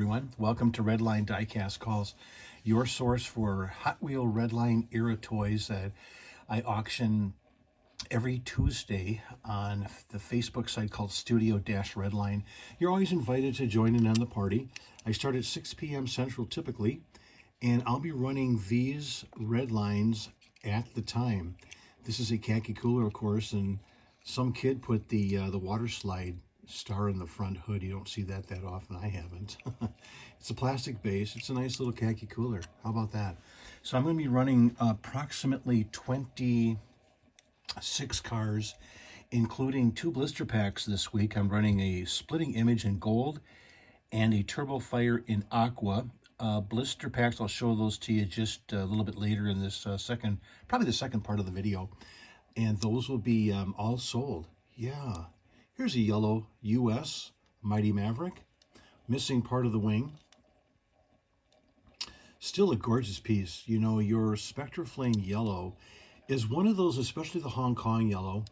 everyone. Welcome to Redline Diecast Calls, your source for Hot Wheel Redline era toys that I auction every Tuesday on the Facebook site called Studio-Redline. You're always invited to join in on the party. I start at 6 p.m. Central typically, and I'll be running these Redlines at the time. This is a khaki cooler, of course, and some kid put the water slide star in the front hood. You don't see that often. I haven't. It's a plastic base. It's a nice little khaki cooler. How about that? So I'm going to be running approximately 26 cars, including 2 blister packs this week. I'm running a splitting image in gold and a turbo fire in aqua. Blister packs, I'll show those to you just a little bit later in this probably the second part of the video. And those will be all sold. Yeah. Here's a yellow US Mighty Maverick, missing part of the wing. Still a gorgeous piece. You know, your Spectraflame yellow is one of those, especially the Hong Kong yellow.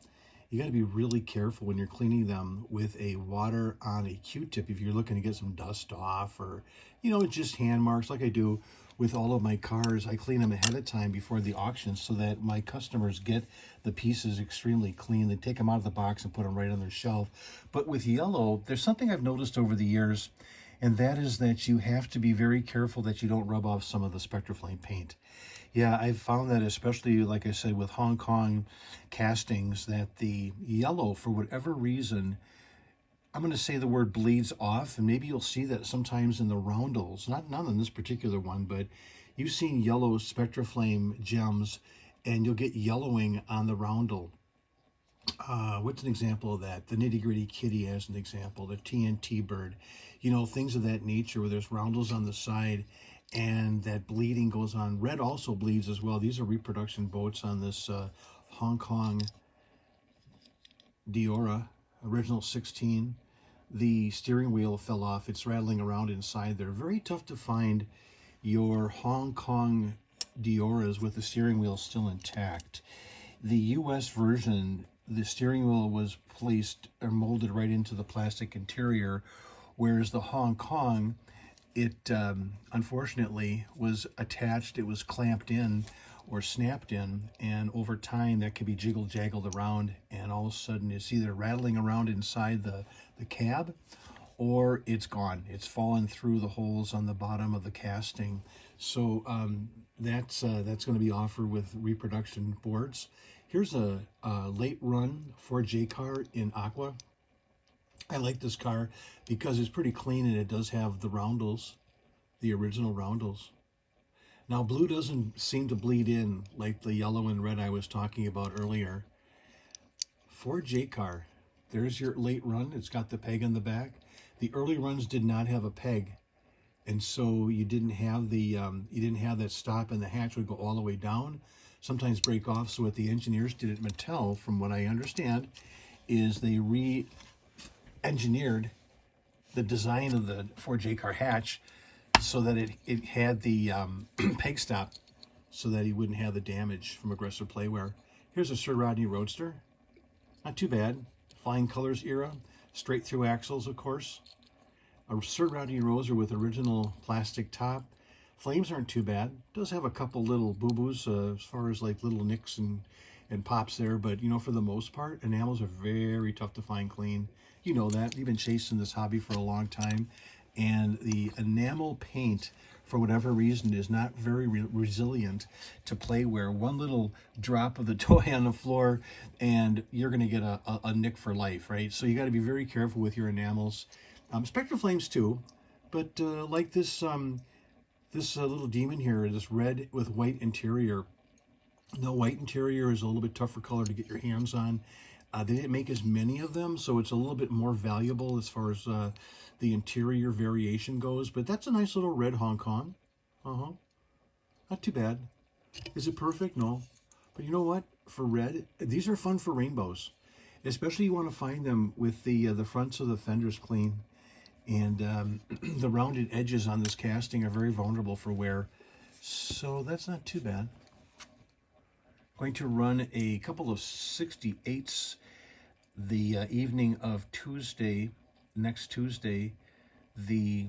You got to be really careful when you're cleaning them with a water on a Q-tip if you're looking to get some dust off, or, you know, just hand marks like I do with all of my cars. I clean them ahead of time before the auction so that my customers get the pieces extremely clean. They take them out of the box and put them right on their shelf. But with yellow, there's something I've noticed over the years, and that is that you have to be very careful that you don't rub off some of the Spectraflame paint. Yeah, I've found that, especially, like I said, with Hong Kong castings, that the yellow, for whatever reason, I'm going to say the word bleeds off, and maybe you'll see that sometimes in the roundels, not on this particular one, but you've seen yellow Spectraflame gems, and you'll get yellowing on the roundel. What's an example of that? The Nitty Gritty Kitty as an example, the TNT Bird, you know, things of that nature where there's roundels on the side and that bleeding goes on. Red also bleeds as well. These are reproduction boats on this Hong Kong Diora, original 16. The steering wheel fell off. It's rattling around inside there. Very tough to find your Hong Kong Dioras with the steering wheel still intact. The US version, the steering wheel was placed or molded right into the plastic interior, whereas the Hong Kong, it unfortunately was attached, it was clamped in or snapped in, and over time that can be jiggle-jaggled around, and all of a sudden it's either rattling around inside the cab, or it's gone. It's fallen through the holes on the bottom of the casting. So that's going to be offered with reproduction boards. Here's a late run for JCar in aqua. I like this car because it's pretty clean and it does have the roundels, the original roundels. Now, blue doesn't seem to bleed in like the yellow and red I was talking about earlier. For JCar, there's your late run. It's got the peg on the back. The early runs did not have a peg, and so you didn't have the that stop, and the hatch would go all the way down, sometimes break off. So what the engineers did at Mattel, from what I understand, is they re-engineered the design of the Ford JCar hatch so that it had the peg stop, so that he wouldn't have the damage from aggressive playwear. Here's a Sir Rodney Roadster. Not too bad. Flying Colors era. Straight through axles, of course. A Sir Rodney Roadster with original plastic top. Flames aren't too bad. Does have a couple little boo-boos as far as like little nicks and pops there, but you know, for the most part, enamels are very tough to find clean. You know that. You've been chasing this hobby for a long time, and the enamel paint, for whatever reason, is not very resilient to playwear. One little drop of the toy on the floor and you're going to get a nick for life, right? So you got to be very careful with your enamels. Spectraflames too, but like this little demon here, this red with white interior. The white interior is a little bit tougher color to get your hands on. They didn't make as many of them, so it's a little bit more valuable as far as the interior variation goes. But that's a nice little red Hong Kong. Not too bad. Is it perfect? No. But you know what? For red, these are fun for rainbows. Especially you want to find them with the fronts of the fenders clean. And the rounded edges on this casting are very vulnerable for wear. So that's not too bad. Going to run a couple of 68s the evening of Tuesday, next Tuesday, the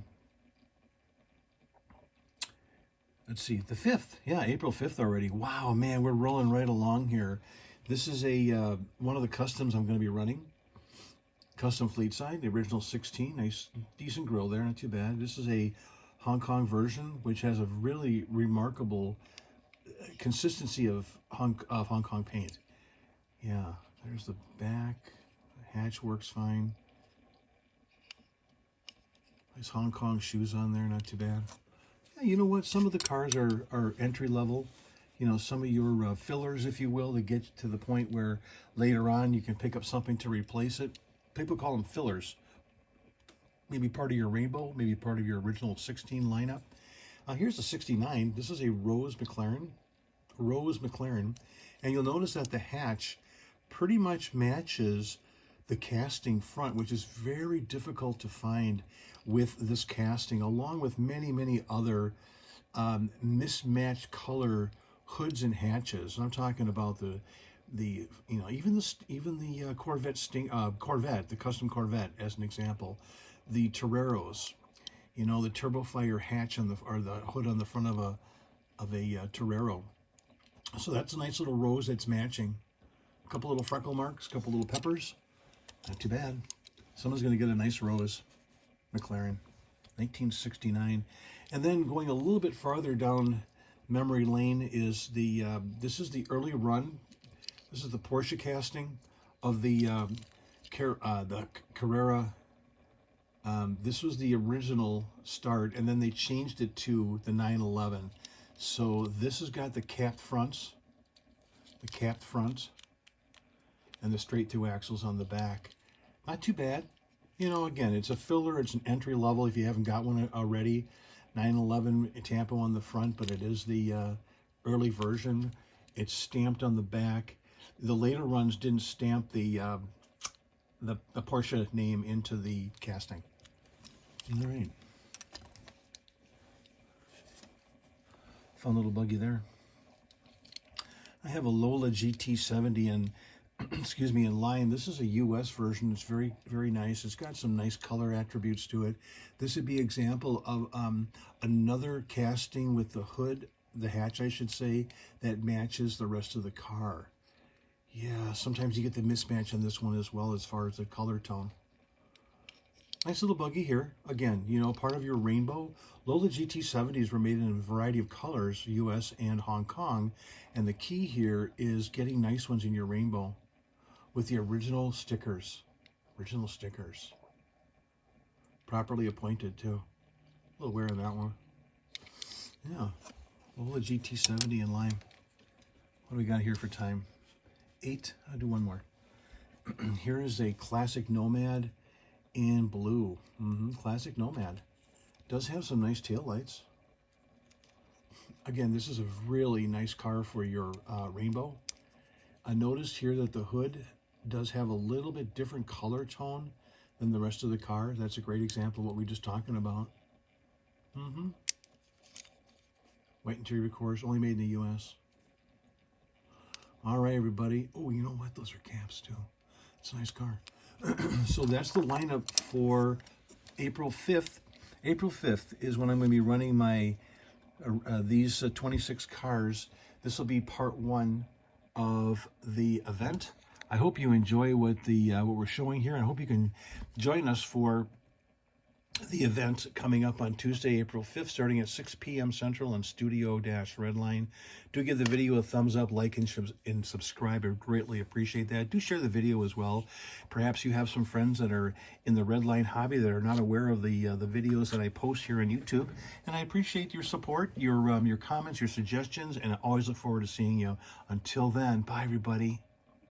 let's see, the 5th. Yeah, April 5th already. Wow, man, we're rolling right along here. This is a one of the customs I'm going to be running. Custom fleet side, the original 16. Nice, decent grill there, not too bad. This is a Hong Kong version, which has a really remarkable consistency of Hong Kong paint. Yeah, there's the back. The hatch works fine. Nice Hong Kong shoes on there, not too bad. Yeah, you know what? Some of the cars are entry level. You know, some of your fillers, if you will, to get to the point where later on you can pick up something to replace it. People call them fillers. Maybe part of your rainbow, maybe part of your original 16 lineup. Here's the 69. This is a Rose McLaren. And you'll notice that the hatch pretty much matches the casting front, which is very difficult to find with this casting, along with many, many other mismatched color hoods and hatches. I'm talking about the you know, even the Corvette, the custom Corvette as an example, the Toreros, you know, the Turbofire hatch on the hood on the front of a Torero. So that's a nice little rose that's matching. A couple little freckle marks, a couple little peppers. Not too bad. Someone's going to get a nice rose. McLaren, 1969. And then going a little bit farther down memory lane is the this is the early run. This is the Porsche casting of the Carrera. This was the original start, and then they changed it to the 911. So this has got the capped fronts, and the straight through axles on the back. Not too bad. You know, again, it's a filler. It's an entry level if you haven't got one already. 911 Tampo on the front, but it is the early version. It's stamped on the back. The later runs didn't stamp the Porsche name into the casting. All right. Fun little buggy there. I have a Lola GT70 and excuse me, in line. This is a US version. It's very, very nice. It's got some nice color attributes to it. This would be an example of another casting with the hood, the hatch, I should say, that matches the rest of the car. Yeah, sometimes you get the mismatch on this one as well as far as the color tone. Nice little buggy here. Again, you know, part of your rainbow. Lola GT70s were made in a variety of colors, US and Hong Kong. And the key here is getting nice ones in your rainbow with the original stickers. Original stickers. Properly appointed, too. A little wear on that one. Yeah. Lola GT70 in lime. What do we got here for time? 8. I'll do one more. Here is a classic Nomad in blue. Classic Nomad. Does have some nice taillights. Again, this is a really nice car for your rainbow. I noticed here that the hood does have a little bit different color tone than the rest of the car. That's a great example of what we were just talking about. White interior, of course, only made in the US. All right, everybody. Oh, you know what? Those are caps, too. It's a nice car. So that's the lineup for April 5th. April 5th is when I'm going to be running my these 26 cars. This will be part 1 of the event. I hope you enjoy what we're showing here. I hope you can join us for the event coming up on Tuesday, April 5th, starting at 6 p.m. Central on Studio-Redline. Do give the video a thumbs up, like, and subscribe. I greatly appreciate that. Do share the video as well. Perhaps you have some friends that are in the Redline hobby that are not aware of the videos that I post here on YouTube. And I appreciate your support, your comments, your suggestions, and I always look forward to seeing you. Until then, bye, everybody.